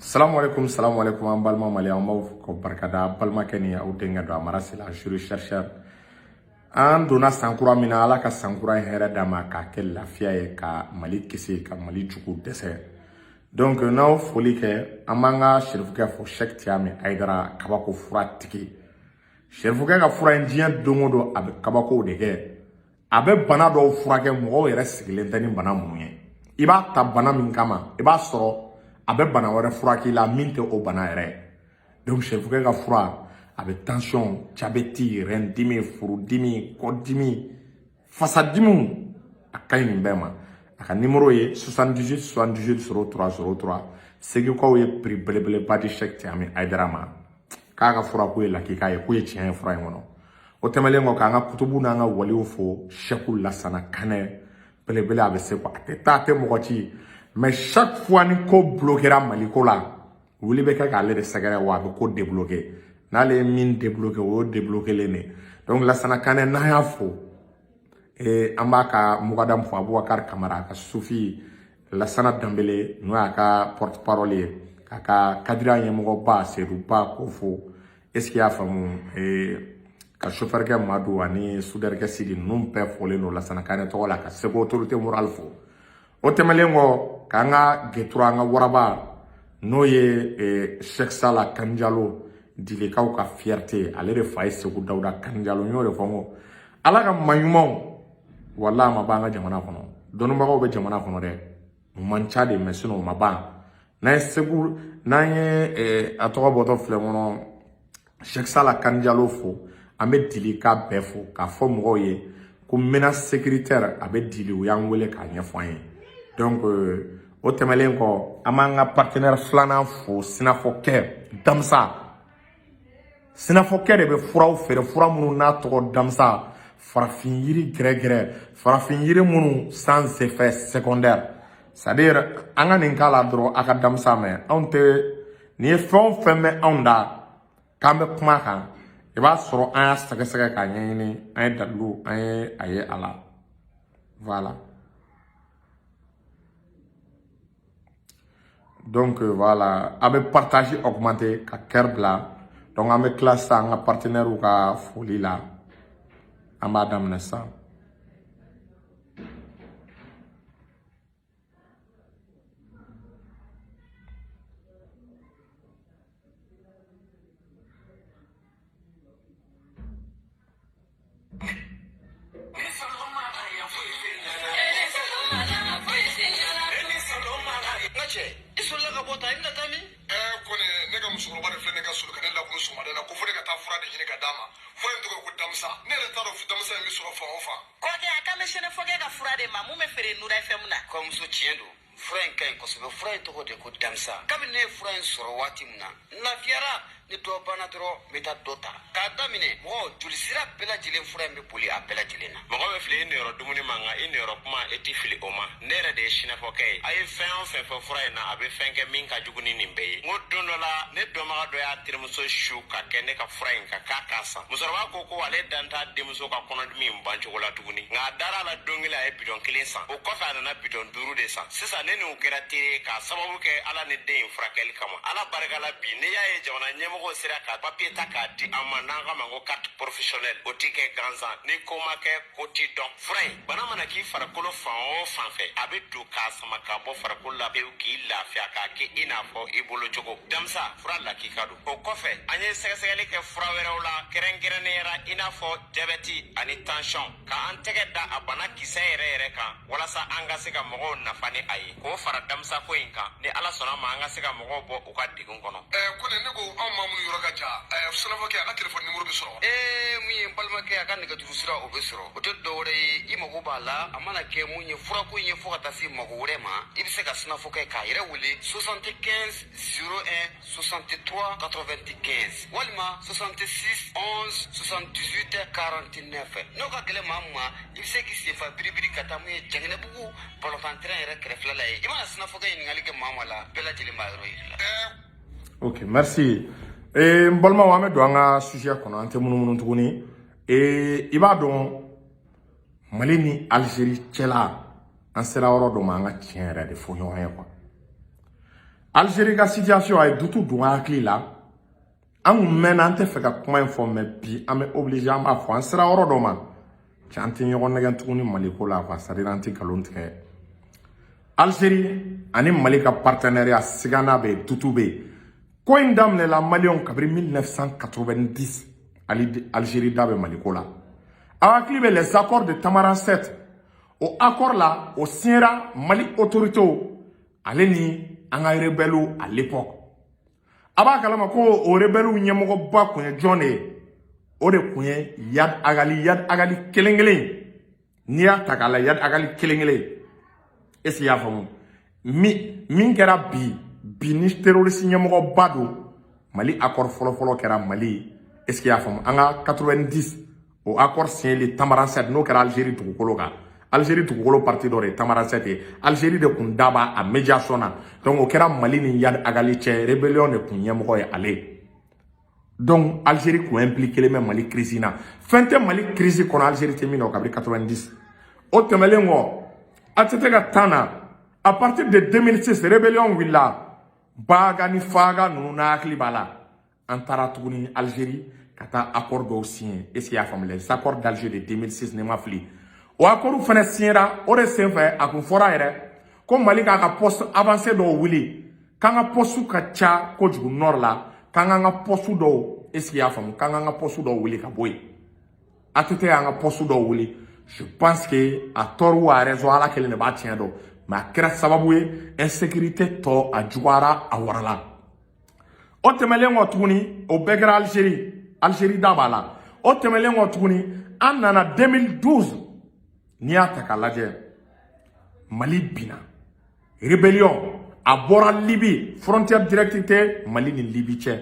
Salam alaikum, an balma malien, an b'aw ko barkada balimakɛ ni aw denkɛ don a marasila juri chercheur. An donna sankura min na Ala ka sankura in hɛrɛ d'an ma k'a kɛ lafiya ye ka Mali kisi ka Mali jugu dɛsɛ. Donc n'aw foli kɛ an b'an ka Serifukɛ fo Cheick Thiame Aidara kabako fura tigi. Serifukɛ ka fura in diɲɛ don o don a bɛ kabakow de kɛ. A bɛ bana dɔw furakɛ mɔgɔw yɛrɛ sigilen tɛ ni bana minnu ye. I b'a ta bana min kama i b'a sɔrɔ a bɛ bana wɛrɛ furakɛ la min tɛ o bana yɛrɛ. Donc Serifukɛ ka fura a bɛ tension, diabète, rein dimi, furudimi, kɔdimi, fasadimiw a ka ɲi nin bɛɛ ma. A ka numéro ye 78 78 03 03. Segikaw ye prix belebeleba di Cheick Thiame Aidara ma. K'a ka fura ko ye lakika ye, ko ye tiɲɛ ye fura in kɔnɔ. O tɛmɛlen kɔ k'an ka kutubu n'an ka waliw fo Cheick Lassana Kanɛ belebele a bɛ se ko a tɛ taa a tɛ mɔgɔ ci. Mais chaque fois ni ko bloquera Mali ko la wuli bɛ kɛ k'ale de sɛgɛrɛ wa a bɛ ko débloquer. N'ale ye min débloquer o y'o débloquer ne. Donc Lassana Kanɛ n'an y'a fo an b'a ka mukadam fo Abubakar Kamara a ka sufi Lassana Dambele n'o y'a ka porte-parole ye k'a ka kadira ɲɛmɔgɔba Seydouba ko fo est-ce qu'il y'a faamu ka chauffeur kɛ Madu ani soudeur kɛ Sidi ninnu bɛɛ folen don Lassana Kanɛ tɔgɔ la ka Segu autorité morale fo. O tɛmɛlen kɔ k'an ka Getura an ka waraba n'o ye Cheikh Sala Kanjalo dilekaw ka fierté ale de fa ye Segu Dawuda Kanjalo y'o de fɔ ko Ala ka maɲumanw wala ma ban ka jamana kɔnɔ dɔnnibagaw bɛ jamana kɔnɔ dɛ man ca de mais sinon ma ban n'an ye Segu n'an ye a tɔgɔ bɔtɔ filɛ kɔnɔ Cheikh Sala Kanjalo fo an bɛ dileka bɛɛ fo k'a fɔ mɔgɔw ye ko menace sécuritaire a bɛ dili u y'an wele k'a ɲɛfɔ an ye. Donc o tɛmɛlen kɔ an b'an ka partenaire filanan fo Sinafɔkɛ Damsa. Sinafɔkɛ de bɛ furaw feere fura minnu n'a tɔgɔ Damsa farafin yiri gɛrɛgɛrɛ farafin yiri minnu sans effet secondaire. C'est-à-dire an ka nin k'a la dɔrɔn a ka Damsa mɛn anw tɛ nin ye fɛn o fɛn bɛ anw da k'an bɛ kuma kan i b'a sɔrɔ an y'a sɛgɛsɛgɛ k'a ɲɛɲini an ye dalilu an ye a ye a la. Voilà. Donc voilà, a bɛ partage augmenter ka cœur bila. Donc an bɛ tila sisan an ka partenaires ka foli la. An b'a daminɛ sisan. Fura in ka ɲi kosɛbɛ fura in tɔgɔ de ko Damsa kabini ne ye fura in sɔrɔ waati min na lafiyara ni dɔ banna dɔrɔn n bɛ taa dɔ ta k'a daminɛ mɔgɔ joli sira bɛɛ lajɛlen fura in bɛ boli a bɛɛ lajɛlen na mɔgɔ bɛ fili i niyɔrɔ dumuni ma nka i niyɔrɔ kuma i tɛ fili o ma ne yɛrɛ de ye Sinafɔkɛ ye a ye fɛn o fɛn fɔ fura in na a bɛ fɛn kɛ min ka jugu ni nin bɛɛ ye n ko don dɔ la ne dɔnbaga dɔ y'a terimuso su ka kɛ ne ka fura in kan k'a san musokɔrɔba ko ale dan t'a denmuso ka kɔnɔdimi in ban cogo la tuguni nka a dara la don kelen a ye bidɔn 1 san o kɔfɛ a nana bidɔn 5 de san sisan ne n'o kɛra teri k'a sababu kɛ Ala ni den in furakɛli kama Ala barika la bi ne y'a ye jamana ɲɛmɔgɔw sera ka papier ta k'a di an ma n'an k'a ma ko carte professionnelle o tɛ kɛ gansan ni ko ma kɛ ko t'i dɔn fura in bana mana k'i farikolo fan o fan fɛ a bɛ don k'a sama ka bɔ farikolo la pewu k'i lafiya k'a kɛ i n'a fɔ i bolo cogo Damsa fura lakika don o kɔfɛ an ye sɛgɛsɛgɛli kɛ fura wɛrɛw la kɛrɛnkɛrɛnnenya i n'a fɔ diabète ani tension k'an tɛgɛ da a bana kisɛ yɛrɛ kan walasa an ka se ka mɔgɔw nafa ni a ye k'o fara Damsa ko in kan ni Ala sɔnna ma an ka se ka mɔgɔw bɔ u ka degun kɔnɔ. Ko ne ko anw maa minnu yɔrɔ ka ca Sinafɔkɛ a ka téléphone numéro bɛ sɔrɔ. Mun ye n balimakɛ a ka nɛgɛjuru sira o bɛ sɔrɔ o tɛ dɔwɛrɛ ye i mago b'a la a mana kɛ mun ye furako in ye fo ka taa se mago wɛrɛ ma i bɛ se ka Sinafɔkɛ k'a yɛrɛ wele 75 01 63 95 walima 66 11 78 49 n'o ka gɛlɛn maa min ma i bɛ se k'i senfa biribiri ka taa mun ye Jɛgɛnɛbugu balontan terrain yɛrɛ kɛrɛfɛla la ye i mana Sinafɔkɛ ɲininkali kɛ maa ma la bɛɛ lajɛlen b'a yɔrɔ yiri la. Ok, merci. N balimaw an bɛ don an ka sujet kɔnɔ an tɛ munumunu tuguni. I b'a dɔn Mali ni Algérie cɛla an sera yɔrɔ dɔ ma an ka tiɲɛ yɛrɛ de fɔ ɲɔgɔn ye quoi. Algérie ka situation ay dutu don hakili la an mène an tɛ fɛ ka kuma in fɔ mais bi an bɛ obligé an b'a fɔ an sera yɔrɔ dɔ ma cɛ an tɛ ɲɔgɔn nɛgɛn tuguni Mali ko la quoi c'est-à-dire an tɛ nkalon tigɛ Algérie ani Mali ka partenariat sigana bɛ dutu bɛ ko in daminɛla Maliyɛnw kabiri 1990 Algérie da bɛ Mali ko la aw hakili bɛ les accords de Tamanrasset o accord la o signera Mali autorités ale ni an ka rebelles à l'époque a b'a kalama ko o rebelles ɲɛmɔgɔba kun ye jɔn de ye o de kun ye Yad Agali kelen kelen n'i y'a ta k'a la Yad Agali kelen kelen est-ce que y'a faamu min kɛra bi ni terroriste ɲɛmɔgɔba don Mali accord fɔlɔ kɛra Mali est-ce que y'a faamu an ka 90 o accord signé Tamanrasset n'o kɛra Algérie dugukolo kan Algérie dugukolo parti dɔ de ye Tamanrasset ye Algérie de kun daba a médiation na donc o kɛra Mali ni Yad Agali cɛ rébellion de kun ɲɛmɔgɔ ye ale donc Algérie kun impliqué le même Mali crise na fɛn tɛ Mali crise kɔnɔ Algérie tɛ min na o kabiri 90 o tɛmɛlen kɔ a tɛ ka tan na à partir de 2006 rébellion wulila Baga ni Faga ninnu na hakili b'a la an taara tuguni Algérie ka taa accord dɔw signé est-ce que y'a faamu les accords d'Alger de 2006 ne ma fili o accord fana signera o de senfɛ a kun fɔra yɛrɛ ko Mali k'a ka poste avancé dɔw wuli k'an ka poste ka ca kojugu nord la k'an ka poste dɔw est-ce que y'a faamu k'an ka poste dɔw wuli ka bɔ yen a tɛ an ka poste dɔw wuli je pense que a tort ou a raison ala kelen de b'a tiɲɛ dɔn mais a kɛra sababu ye insécurité tɔ a juguyara a warala o tɛmɛlen kɔ tuguni o bɛɛ kɛra Algérie da b'a la o tɛmɛlen kɔ tuguni an nana 2012 n'i y'a ta k'a lajɛ Mali binna rébellion a bɔra Libye frontière directe tɛ Mali ni Libye cɛ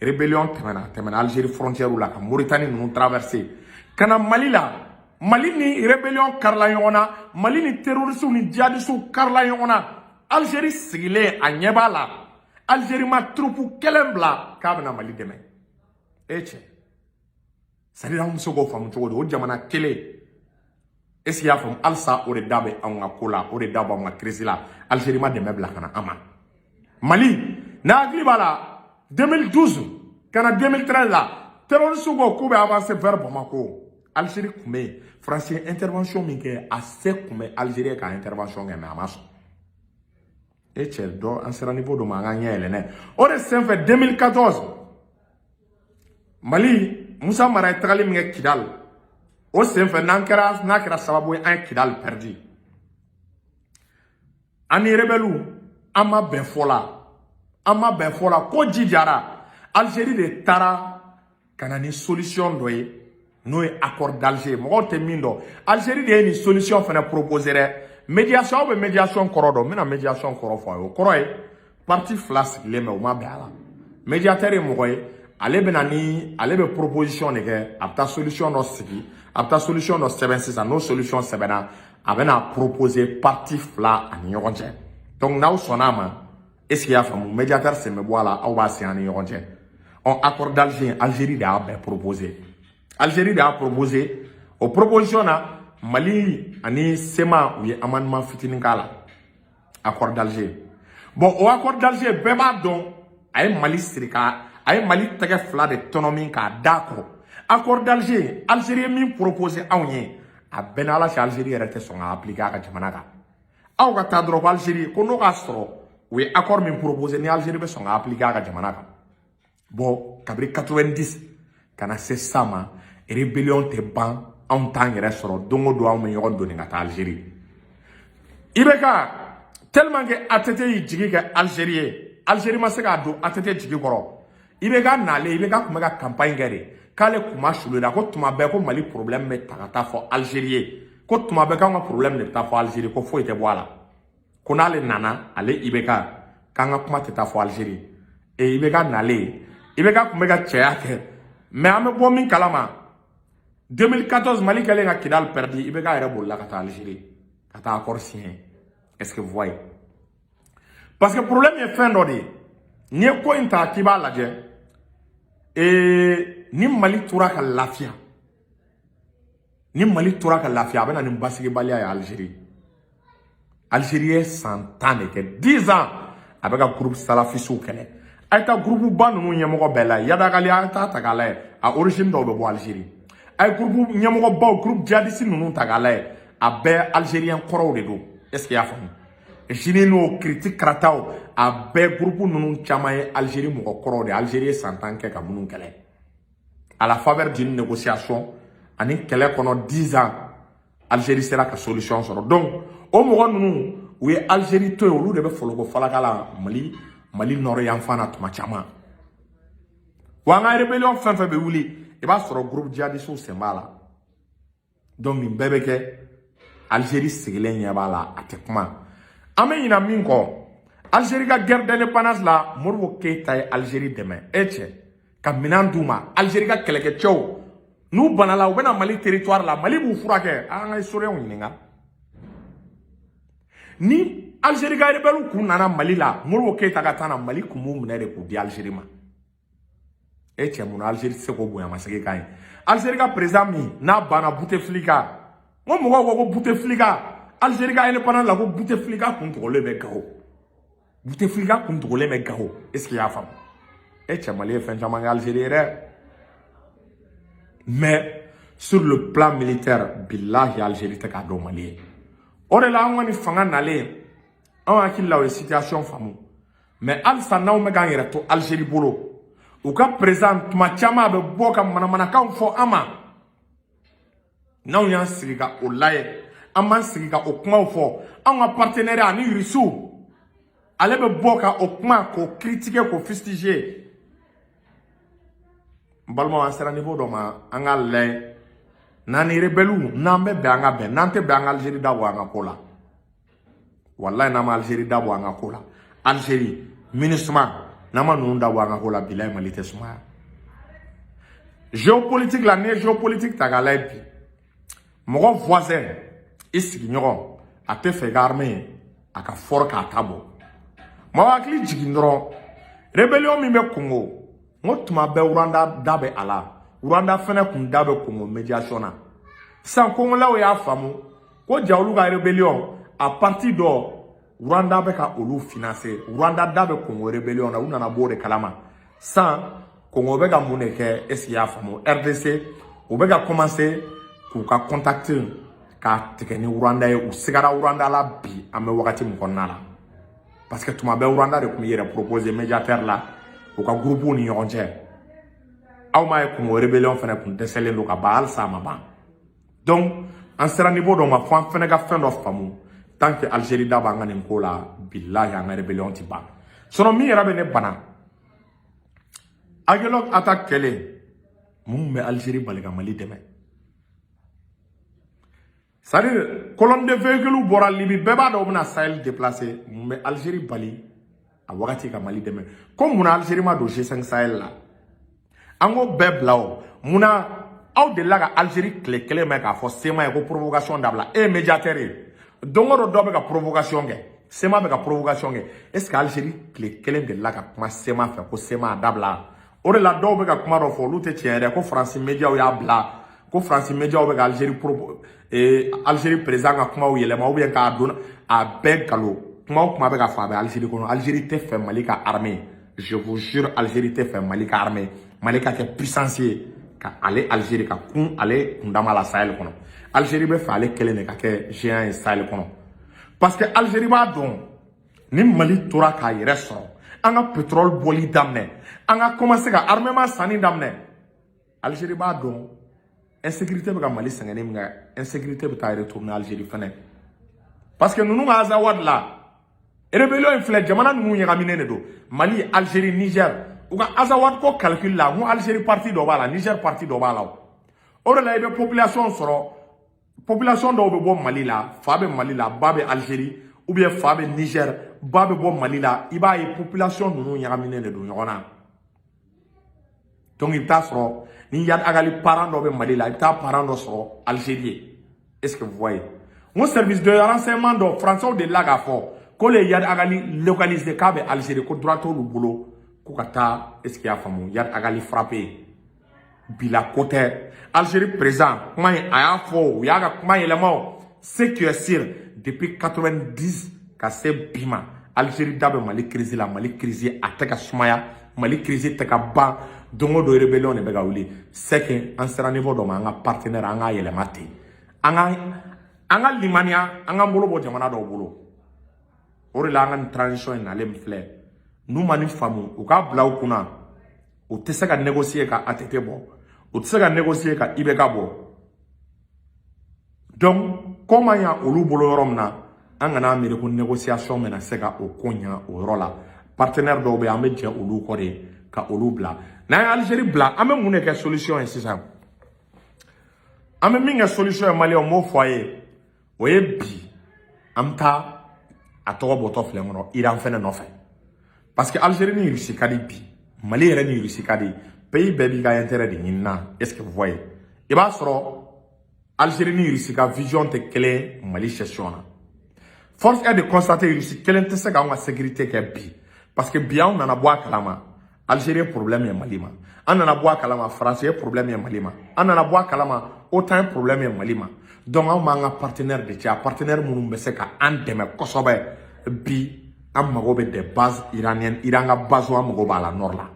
rébellion tɛmɛna Algérie frontière la ka Mauritanie ninnu traversé ka na Mali la Mali ni rébellion karila ɲɔgɔn na Mali ni terroristes ni djihadistes karila ɲɔgɔn na Algérie sigilen a ɲɛ b'a la Algérie ma troupe kelen bila k'a bɛna Mali dɛmɛ cɛ c'est-à-dire an bɛ se k'o faamu cogo di o jamana kelen est-ce que y'a faamu halisa o de da bɛ anw ka ko la o de da b'anw ka crise la Algérie ma dɛmɛ bila ka na an ma Mali n'a hakili b'a la 2012 ka na 2013 la terroristes ko k'u bɛ avancer vers Bamako Algérie kun bɛ yen France ye intervention min kɛ a se kun bɛ Algérie ka intervention kɛ mais a ma sɔn cɛ dɔ an sera niveau dɔ ma an ka ɲɛ yɛlɛnɛ o de senfɛ 2014 Mali Musa Mara ye tagali min kɛ Kidal o senfɛ n'a kɛra sababu ye an ye Kidal perdu ani rebelles an ma bɛn fɔ la ko jijara Algérie de taara ka na ni solution dɔ ye n'o ye accord d'Alger mɔgɔw tɛ min dɔn Algérie de ye ni solution fana proposé dɛ médiation aw bɛ médiation kɔrɔ dɔn n bɛna médiation kɔrɔ fɔ a ye o kɔrɔ ye parti fila sigilen bɛ u ma bɛn a la médiateur ye mɔgɔ ye ale bɛ proposition de kɛ a bɛ taa solution dɔ sigi a bɛ taa solution dɔ sɛbɛn sisan n'o solution sɛbɛnna a bɛna proposer parti fila ani ɲɔgɔn cɛ donc n'aw sɔnna a ma est-ce que y'a faamu médiateur sen bɛ bɔ a la aw b'a sen ani ɲɔgɔn cɛ accord d'Alger Algérie de y'a bɛɛ proposer Algérie de y'a proposer o proposition na Mali ani SEMA u ye amendement fitinin k'a la accord d'Alger bon o accord d'Alger bɛɛ b'a dɔn a ye Mali siri a ye Mali tɛgɛ fila de tɔnɔ min k'a da kɔrɔ accord d'Alger Algérie ye min proposer anw ye a bɛɛ n'Ala cɛ Algérie yɛrɛ tɛ sɔn ka appliquer a ka jamana kan aw ka taa dɔrɔn ko Algérie ko n'o k'a sɔrɔ u ye accord min proposer ni Algérie bɛ sɔn ka appliquer a ka jamana kan bon kabiri 90 ka na se sa ma rébellion tɛ ban anw t'an yɛrɛ sɔrɔ don o don anw bɛ ɲɔgɔn donni ka taa Algérie IBK tellement que ATT y'i jigi kɛ Algérie ye Algérie ma se k'a don ATT jigi kɔrɔ IBK nalen IBK tun bɛ ka campagne kɛ de k'ale kun ma sulola ko tuma bɛɛ ko Mali problème bɛ ta ka taa fɔ Algérie ye ko tuma bɛɛ k'an ka problème de bɛ taa fɔ Algérie ko foyi tɛ bɔ a la ko n'ale nana ale IBK k'an ka kuma tɛ taa fɔ Algérie IBK nalen IBK tun bɛ ka cɛya kɛ mais an bɛ bɔ min kalama 2014 Mali kɛlen ka Kidal perdu IBK yɛrɛ bolila ka taa Algérie ka taa accord signé est-ce que vous voyez parce que problème ye fɛn dɔ de ye n'i ye ko in ta k'i b'a lajɛ ni Mali tora ka lafiya a bɛ na ni basigibaliya ye Algérie ye san 10 de kɛ 10 ans avec un groupe salafisou kele aita groupe ba nunu nyemoko bela yada gali ata tagala a origine do be bo Algérie ay groupe nyemoko ba groupe djihadiste nunu tagala a be algérien koro de do est-ce qu'il y a fami jini no critique kratao a be groupe nunu chamaye Algérie mo koro de Algérie santanke ka munun kele à la faveur d'une négociation ani kele kono 10 ans Algérie sera la solution sur donc au moment nous où Algérie to olu de be fologo falakala Mali nord yanfana tuma chama wa nga rébellion fin be wuli e ba soro groupe djihadiste sembala donc ni bebeke Algérie sigilen nya bala atekuma ame ina minko Algérie ga guerre d'indépendance la Modibo Keïta Algérie demain eche ka minan duma Algérie ga keleke chow nous banala ou bena Mali territoire la Mali bu furake anga historien yininga ni Algérie ga rebelu kunana Mali la Modibo Keïta ga tana Mali kumu munere ku di Algérie ma eche mun Algérie se ko boya masake kan Algérie ga président mi na bana Bouteflika mo mo ko Bouteflika Algérie ga indépendant la ko Bouteflika kun to le be gaho Bouteflika kun to le me gaho est-ce qu'il y a femme eche Mali fin jama Algérie mais sur le plan militaire billahi Algérie te ka do Mali ore la ngani fanga nale on akil la situation famu mais al sanaw me ga yere to Algérie bolo ou ka présent ma chama be boka mana kan fo ama naw yan siga o laye ama siga o kuma fo an partenaire ani risu ale be boka o kuma ko critiquer ko fustiger balma ansera niveau do ma anga lay nani rebelu nambe be anga be nante be anga Algérie dabo anga kola wallahi nama Algérie dabo anga kola Algérie ministre nama nunu dabo anga kola bilay malite suma géopolitique la ne géopolitique tagalay bi mogo voisin isigi nyogo ate fe garme aka forka tabo mawakli jigindro rebellion mi be Congo Motuma be Rwanda dabe ala Rwanda fene kun dabe Congo médiation na sans Congo la o ya famu ko jawlu ga rébellion à partir de Rwanda be ka olu financer Rwanda dabe Congo rébellion na una na bore kalama sans Congo be ga muneke esia famu RDC o be ga commencer ku ka contacter ka tekeni Rwanda e u sigara Rwanda la bi ame wakati mkonna la parce que tuma be Rwanda de kum yere proposer médiateur là au ka groupe ni yonje aw ma ko rébellion fene kun deselen do ka bal sama ba donc en sera niveau do ma fam fene ga fin of famu tant que Algérie da ba ngani ko la billahi en rébellion ti ba sono mi rabe ne bana agelo attaque kele mum me Algérie baliga Mali deme c'est-à-dire colonne de véhicules bora Libye beba do na Sahel déplacer me Algérie bali a wakati ka Mali deme comme muna Algérie ma do G5 Sahel la ango beblao muna aw de la ka Algérie kele me ka fo sema ko provocation dabla e médiateur dongo do be ka provocation ge sema be ka provocation ge est-ce que Algérie kele de la ka kuma sema fe ko sema dabla ore la do be ka kuma ro fo lute tiere ko France Media o ya bla ko France Media o be ka Algérie président ka kuma o yelema o bien ka dona a be kalo kuma be ka fa be Algérie kono Algérie te fait Mali ka armée je vous jure Algérie te fait Mali ka armée Mali ka ke puissancier ka ale Algérie ka kun ale ndama la Sahel kono Algérie be fa ale kele ne ka ke géant et Sahel kono parce que Algérie ba don ni Mali tora ka yere so anga pétrole boli damne anga commencer ka armement sani damne Algérie ba don insécurité be ka Mali sangane mga insécurité be ta retourner Algérie fene parce que nous nga zawad la rébellion inflé jamana nous yagamine ne do Mali Algérie Niger ou ga azawad ko calcul la mu Algérie partie do bala Niger partie do bala ore la be population soro population do be bo Mali la fabe Mali la babe Algérie ou bien fabe Niger babe bo Mali la iba e population nous yagamine ne do yona donc il ta soro ni yad agali parent do be Mali la il ta parent do soro Algérie est-ce que vous voyez mon service de renseignement do français de la gafo ko le yad agali localiser ka be Algérie ko droit au boulot ko kata est-ce qu'il y a famu yad agali frappé bila côté Algérie présent comment aya fo yaga comment élément c'est que sûr depuis 90 ka se bima Algérie dabe Mali crise la Mali crise ateka sumaya Mali crise teka ban dongo do rebellion ne bega wuli c'est que en sera niveau do ma nga partenaire anga yelemati anga limania anga mbolo bo jamana do bolo ori la anga transition na lem fleur nous mani famu u ka bla kuna u te se ka négocier ka atete bo u te se ka négocier ka ibeka bo donc comment ya olu bolo yoromna anga na amere ko négociation mena se ka o konya o rola partenaire do be ambe je olu ko de ka olu bla na Algérie bla ame mune ke solution en sisa ame minga solution mali o mo foyer o ye bi amta atogo boto flengo Iran fene no fe parce que Algérie ni Russie kadi bi Mali yere ni Russie kadi pays bebi ga intérêt de nyina est-ce que vous voyez e ba soro Algérie ni Russie ka vision te clé Mali chessiona force est de constater Russie quelle est sa ga sécurité ke bi parce que bien on en a bois kalama Algérie problème ya Mali ma on en a bois kalama France problème ya Mali ma on en a bois kalama autant problème ya Mali ma donc on a un partenaire de tia partenaire munu mbese ka andeme kosobe bi am magobe des bases iraniennes iranga base wa magoba la nord là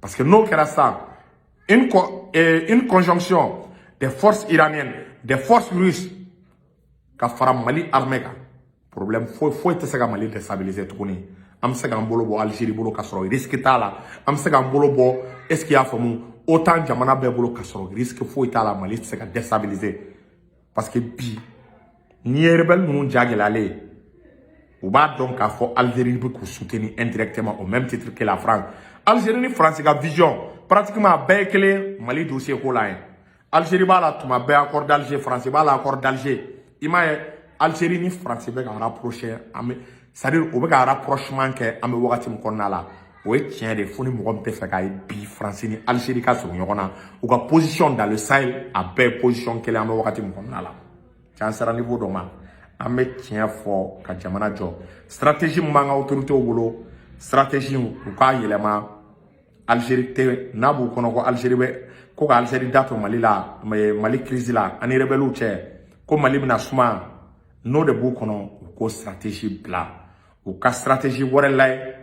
parce que nous kera ça une conjonction des forces iraniennes des forces russes ka fara Mali armée ka problème faut te sega Mali déstabiliser tukuni am sega mbolo bo Algérie bolo ka soro risque tala am sega mbolo bo est-ce qu'il y a famu autant jamana be bolo ka soro risque faut tala Mali sega déstabiliser parce que bi ni rebelle nous jagelale ou ba donc à fort Algérie peut soutenir indirectement au même titre que la France Algérie ni France a vision pratiquement béclé Mali dossier ko là Algérie ba la tuma be accord d'Alger France ba la accord d'Alger ima Algérie ni France be ka rapprocher c'est-à-dire au be ka rapprochement que am wakati mo konna la o est tient de foni mo gompe fa kay bi France ni Algérie ka so nyona ou ka position dans le Sahel a be position que le am wakati mo konna la tiens sera niveau do ma ame tien fo ka jamana jo stratégie manga autorité au bolo stratégie ou ka yelema Algérie te nabu kono ko Algérie be ko ka Algérie dato Mali la Mali crise la ani rebelu che ko Mali bina suma no de bu kono ko stratégie bla ou ka stratégie wore lay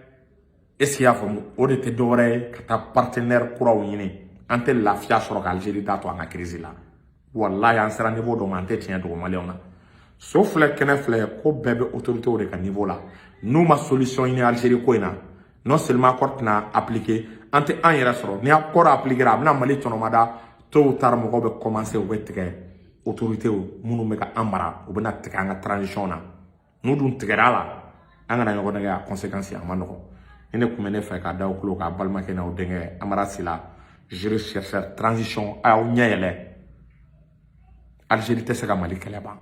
est-ce qu'il y a fo o de te dore ka ta partenaire kura yini ante la fia soro ka Algérie dato anga crise la wallahi an sera niveau do mante tien do Mali ona sauf les kenefle ko bébé autorité au de niveau là nous ma solution in Algérie ko ina non seulement accord na appliquer ante an yera soro ni accord appliquer na Mali tonomada to tar mo be commencer o betke autorité o munu meka amara o bena tekanga transition na nous dun tegera la anga na yogo daga conséquences amano ene kumene fa ka daw klo ka balma ke na o denge amara sila je cherche transition a o nyele Algérie te sega Mali keleba